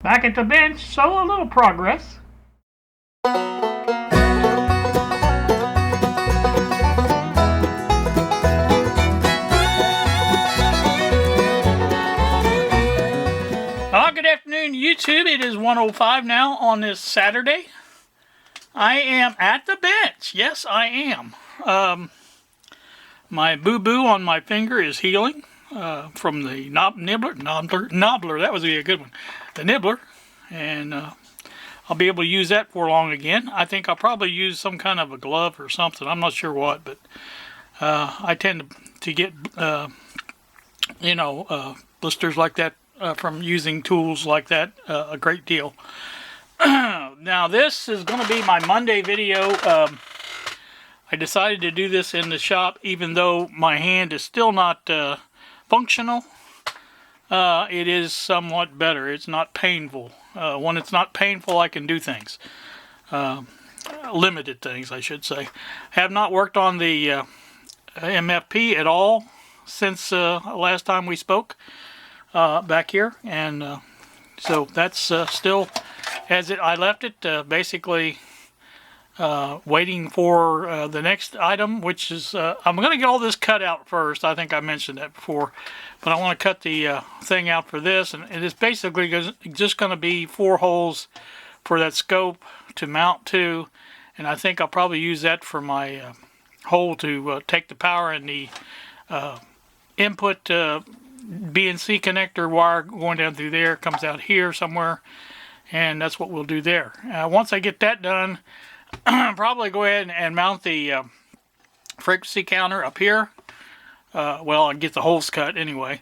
Back at the bench, so a little progress. Good afternoon, YouTube. It is 1:05 now on this Saturday. I am at the bench. Yes, I am. My boo-boo on my finger is healing from the nibbler. That was a good one. The nibbler. And I'll be able to use that for long again. I think I'll probably use some kind of a glove or something. I'm not sure what, but I tend to get, blisters like that from using tools like that a great deal. Now this is going to be my Monday video. I decided to do this in the shop even though my hand is still not functional. It is somewhat better. It's not painful. When it's not painful, I can do things. Limited things, I should say. Have not worked on the MFP at all since last time we spoke back here. And so that's still as I left it, basically waiting for the next item, which is, I'm going to get all this cut out first. I think I mentioned that before. But I want to cut the thing out for this, and it's basically just going to be 4 holes for that scope to mount to, and I think I'll probably use that for my hole to take the power and the input BNC connector wire going down through there, comes out here somewhere, and that's what we'll do there. Once I get that done, I'll probably go ahead and mount the frequency counter up here. Well, and get the holes cut anyway.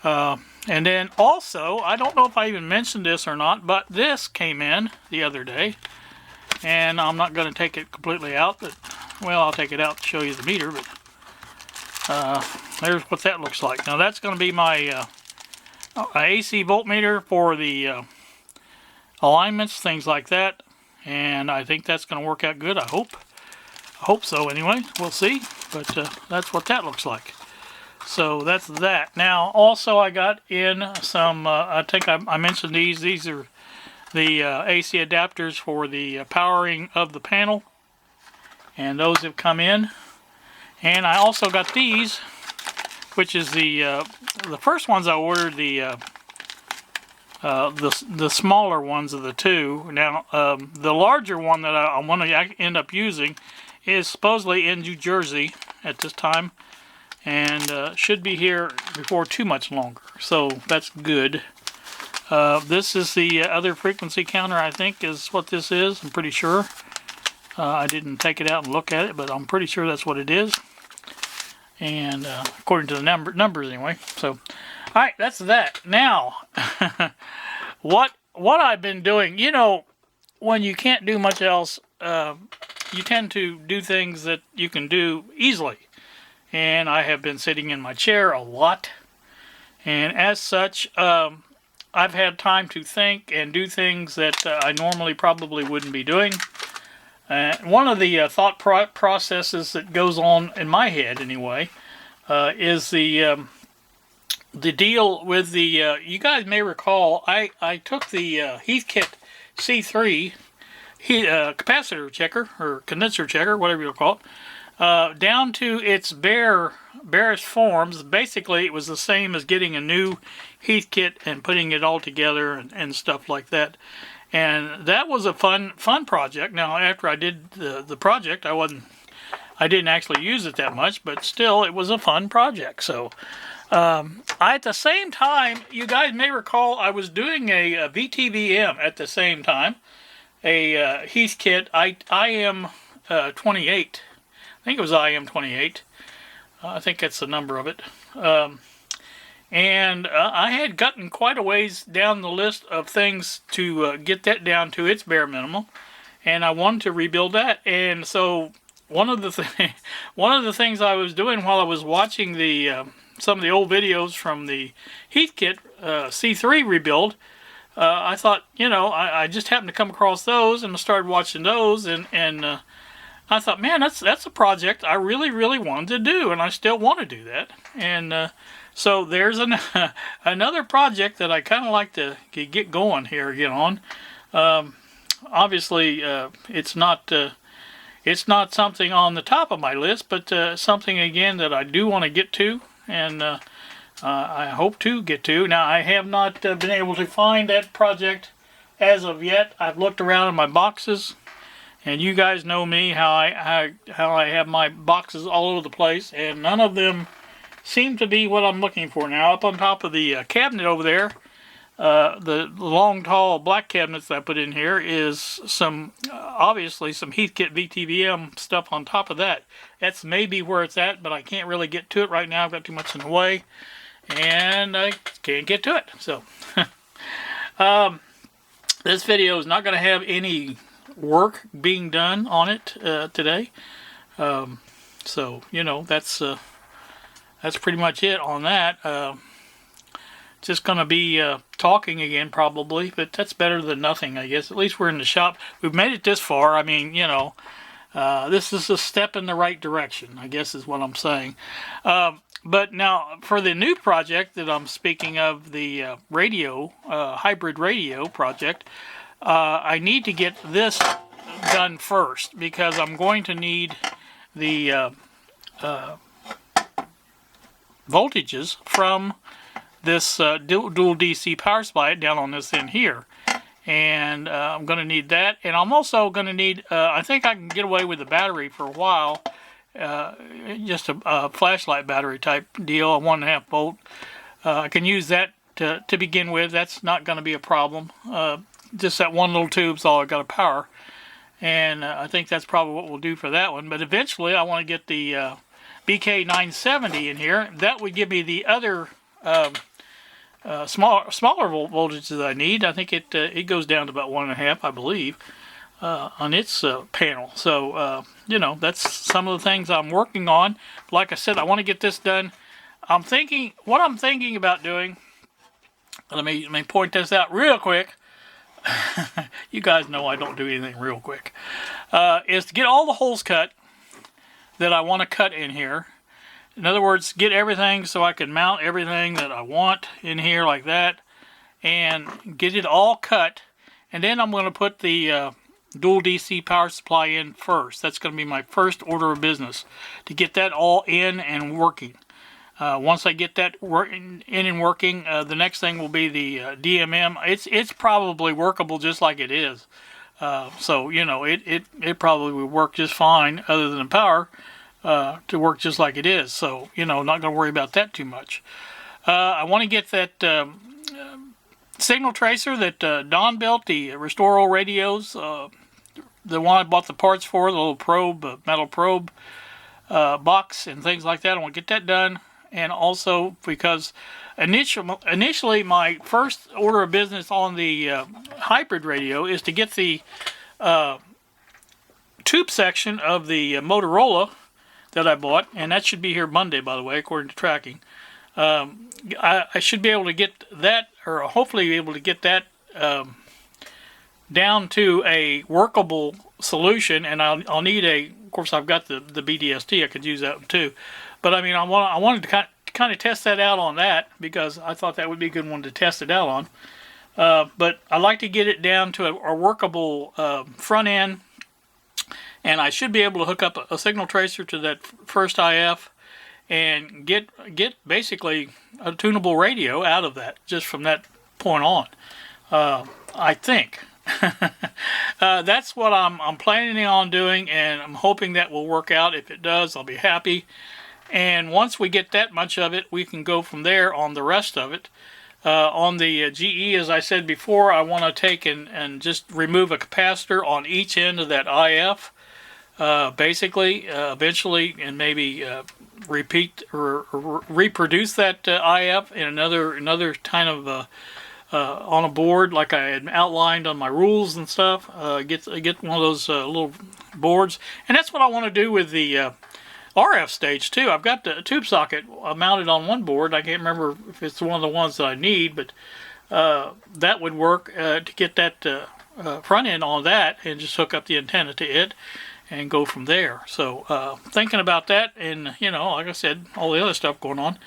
And then also, I don't know if I even mentioned this or not, but this came in the other day. And I'm not going to take it completely out, but, well, I'll take it out to show you the meter, but there's what that looks like. Now, that's going to be my AC voltmeter for the alignments, things like that. And I think that's going to work out good, I hope. I hope so anyway. We'll see. But that's what that looks like. So that's that. Now, also I got in some, I think I mentioned these. These are the AC adapters for the powering of the panel. And those have come in. And I also got these, which is the first ones I ordered, the smaller ones of the two. Now, the larger one that I want to end up using is supposedly in New Jersey at this time. And should be here before too much longer. So that's good. This is the other frequency counter, I think, is what this is. I'm pretty sure. I didn't take it out and look at it, but I'm pretty sure that's what it is. And according to the numbers anyway. So, alright, that's that. Now, what I've been doing, you know, when you can't do much else, you tend to do things that you can do easily. And I have been sitting in my chair a lot. And as such, I've had time to think and do things that I normally probably wouldn't be doing. One of the thought processes that goes on in my head, anyway, is the deal with the... you guys may recall, I took the Heathkit C3 capacitor checker, or condenser checker, whatever you'll call it, down to its barest forms. Basically, it was the same as getting a new Heathkit and putting it all together and stuff like that. And that was a fun project. Now, after I did the project, I didn't actually use it that much, but still, it was a fun project. So, at the same time, you guys may recall, I was doing a VTVM at the same time, a Heathkit IM 28. I think it was IM28. I think that's the number of it. And I had gotten quite a ways down the list of things to get that down to its bare minimum. And I wanted to rebuild that. And so one of the things I was doing while I was watching some of the old videos from the Heathkit C3 rebuild, I thought, you know, I just happened to come across those and I started watching those, and I thought, man, that's a project I really, really wanted to do, and I still want to do that. And So there's another project that I kind of like to get going here, get on. Obviously, it's not something on the top of my list, but something again that I do want to get to, and I hope to get to. Now, I have not been able to find that project as of yet. I've looked around in my boxes, and you guys know me, how I have my boxes all over the place, and none of them seem to be what I'm looking for. Now, up on top of the cabinet over there, the long, tall black cabinets that I put in here is some, obviously, some Heathkit VTVM stuff on top of that. That's maybe where it's at, but I can't really get to it right now. I've got too much in the way, and I can't get to it. So, this video is not going to have any work being done on it today. So, you know, that's pretty much it on that. Just going to be talking again probably, but that's better than nothing, I guess. At least we're in the shop. We've made it this far. I mean, you know, this is a step in the right direction, I guess is what I'm saying. But now, for the new project that I'm speaking of, the radio, hybrid radio project, I need to get this done first, because I'm going to need the voltages from this dual DC power supply down on this end here, and I'm going to need that, and I'm also going to need I think I can get away with the battery for a while, just a flashlight battery type deal, a 1.5 volt. I can use that to begin with. That's not going to be a problem. Just that one little tube's all I got to power, and I think that's probably what we'll do for that one. But eventually I want to get the BK970 in here. That would give me the other smaller voltage that I need. I think it goes down to about 1.5, I believe, on its panel. So you know, that's some of the things I'm working on. Like I said, I want to get this done. What I'm thinking about doing. Let me point this out real quick. You guys know I don't do anything real quick. Is to get all the holes cut that I want to cut in here. In other words, get everything so I can mount everything that I want in here like that, and get it all cut. And then I'm going to put the dual DC power supply in first. That's going to be my first order of business, to get that all in and working. Once I get that in and working, the next thing will be the DMM. It's probably workable just like it is. So, you know, it probably would work just fine, other than the power, to work just like it is. So, you know, not going to worry about that too much. I want to get that signal tracer that Don built, the Restore radios, the one I bought the parts for, the little probe, metal probe box and things like that. I want to get that done. And also because initially my first order of business on the hybrid radio is to get the tube section of the Motorola that I bought, and that should be here Monday, by the way, according to tracking. I should be able to get that, or hopefully be able to get that down to a workable solution, and I'll need of course I've got the BDST, I could use that too. But I mean, I wanted to kind of test that out on that, because I thought that would be a good one to test it out on. But I like to get it down to a workable front end, and I should be able to hook up a signal tracer to that first IF and get basically a tunable radio out of that just from that point on. I think. That's what I'm planning on doing, and I'm hoping that will work out. If it does, I'll be happy. And once we get that much of it, we can go from there on the rest of it. On the GE, as I said before, I want to take and just remove a capacitor on each end of that IF, basically, eventually, and maybe repeat or reproduce that IF in another kind of on a board like I had outlined on my rules and stuff. Get one of those little boards, and that's what I want to do with the RF stage too. I've got the tube socket mounted on one board. I can't remember if it's one of the ones that I need, but that would work to get that front end on that, and just hook up the antenna to it and go from there. So thinking about that, and you know, like I said, all the other stuff going on.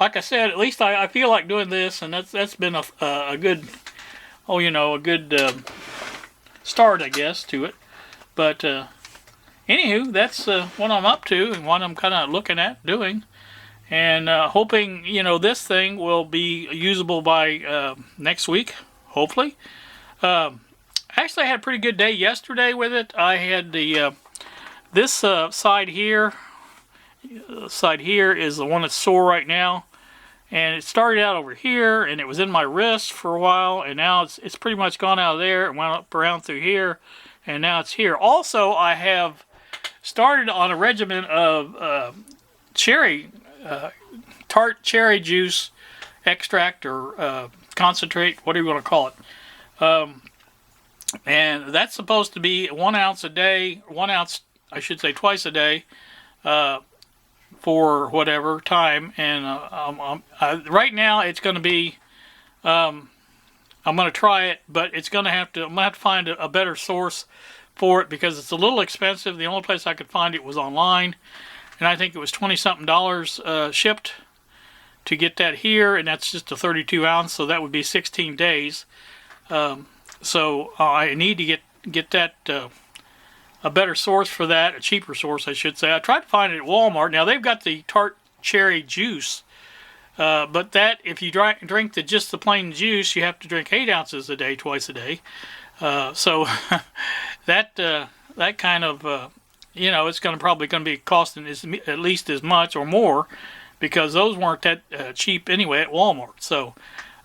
Like I said, at least I feel like doing this, and that's been a good, a good start, I guess, to it. But anywho, that's what I'm up to and what I'm kind of looking at doing, and hoping this thing will be usable by next week, hopefully. Actually, I had a pretty good day yesterday with it. I had the this side here. Side here is the one that's sore right now, and it started out over here, and it was in my wrist for a while, and now it's pretty much gone out of there and went up around through here, and now it's here. Also, I have started on a regimen of tart cherry juice extract or concentrate, whatever you want to call it. And that's supposed to be 1 ounce a day, 1 ounce, I should say twice a day, for whatever time. And right now it's going to be, I'm going to try it, but I'm going to have to find a better source for it because it's a little expensive. The only place I could find it was online, and I think it was $20-something shipped to get that here, and that's just a 32 ounce, so that would be 16 days. So I need to get that a better source for that, a cheaper source, I should say. I tried to find it at Walmart. Now they've got the tart cherry juice, but that if you drink just the plain juice, you have to drink 8 ounces a day, twice a day. So that kind of it's probably going to be costing at least as much or more, because those weren't that cheap anyway at Walmart. So.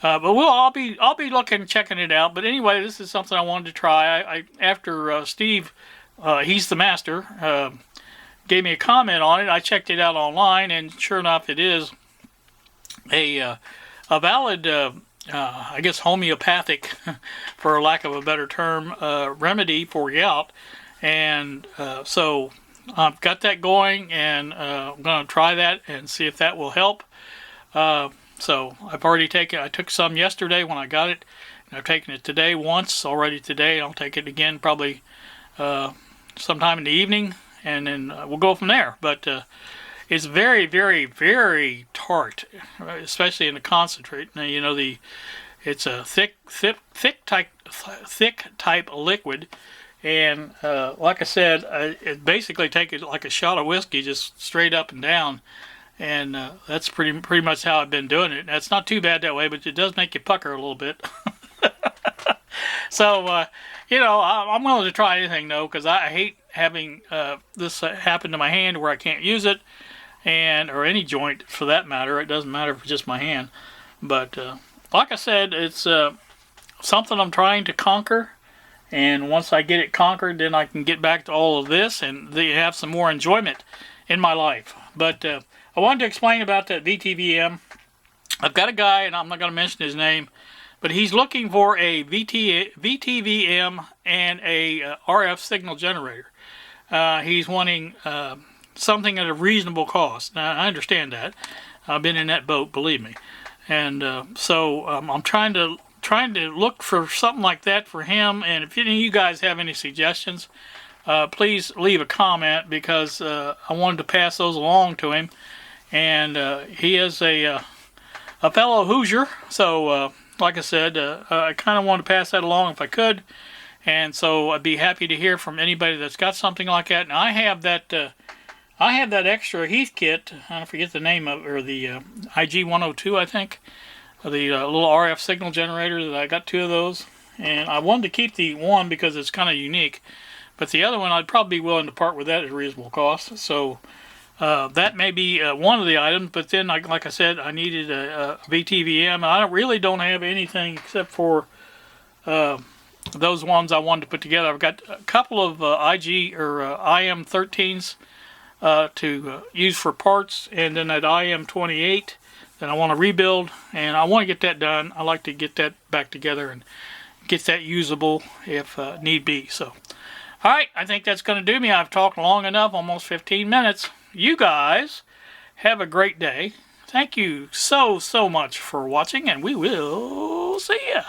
But I'll be looking, checking it out. But anyway, this is something I wanted to try. After Steve, he's the master, gave me a comment on it. I checked it out online, and sure enough, it is a valid, I guess, homeopathic, for lack of a better term, remedy for gout. And so I've got that going, and I'm going to try that and see if that will help. So I've already I took some yesterday when I got it, and I've taken it today once already today. I'll take it again probably sometime in the evening, and then we'll go from there. But it's very, very, very tart, especially in the concentrate. Now, it's a thick type of liquid, and like I said, it basically take it like a shot of whiskey, just straight up and down. And that's pretty much how I've been doing it. That's not too bad that way, but it does make you pucker a little bit. So, I'm willing to try anything, though, because I hate having this happen to my hand where I can't use it, or any joint for that matter. It doesn't matter if it's just my hand. But like I said, it's something I'm trying to conquer. And once I get it conquered, then I can get back to all of this and have some more enjoyment in my life. But I wanted to explain about that VTVM. I've got a guy, and I'm not going to mention his name, but he's looking for a VTVM and a RF signal generator. He's wanting something at a reasonable cost. Now, I understand that. I've been in that boat, believe me. And so I'm trying to look for something like that for him. And if any of you guys have any suggestions, please leave a comment, because I wanted to pass those along to him. And he is a fellow Hoosier, so like I said, I kind of want to pass that along if I could. And so I'd be happy to hear from anybody that's got something like that. And I have that extra Heath kit. I forget the name of it, or the IG-102, I think, the little RF signal generator. That I got 2 of those, and I wanted to keep the one because it's kind of unique. But the other one, I'd probably be willing to part with that at a reasonable cost. So that may be one of the items. But then, like I said, I needed a VTVM. I really don't have anything except for those ones I wanted to put together. I've got a couple of IG or IM13s to use for parts, and then that IM28 that I want to rebuild, and I want to get that done. I like to get that back together and get that usable if need be. So. Alright, I think that's going to do me. I've talked long enough, almost 15 minutes. You guys have a great day. Thank you so much for watching, and we will see ya.